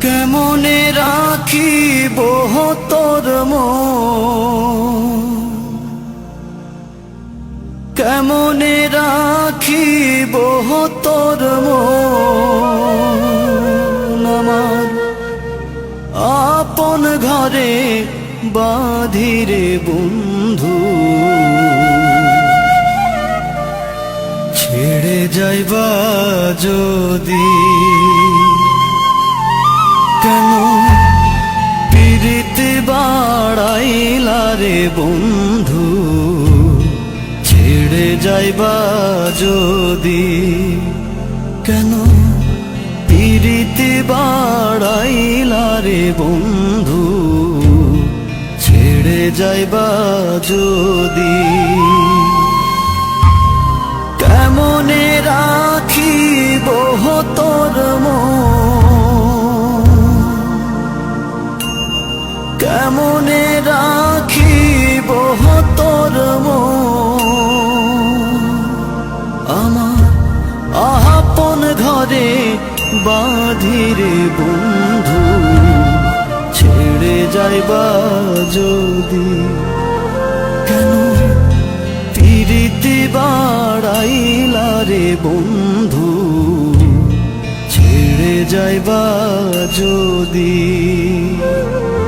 কেমনে রাখিব তোর মন, কেমনে রাখিব তোর মন, আমার আপন ঘরে বাঁধিরে বন্ধু। ছেড়ে যাইবা যদি কেন পিরিতি বাড়াইলা রে বন্ধু। ছেড়ে যাইবা যদি কেন পিরিতি বাড়াইলা রে বন্ধু। ছেড়ে যাইবা যদি কেমনে রাখিব তোর মন, কেমনে রাখিব তোর মন, আমার আপন ঘরে বাঁধিরে বন্ধু। ছেড়ে যাইবা যদি কেন পিরিতি বাড়াইলা রে বন্ধু। ছেড়ে যাইবা যদি।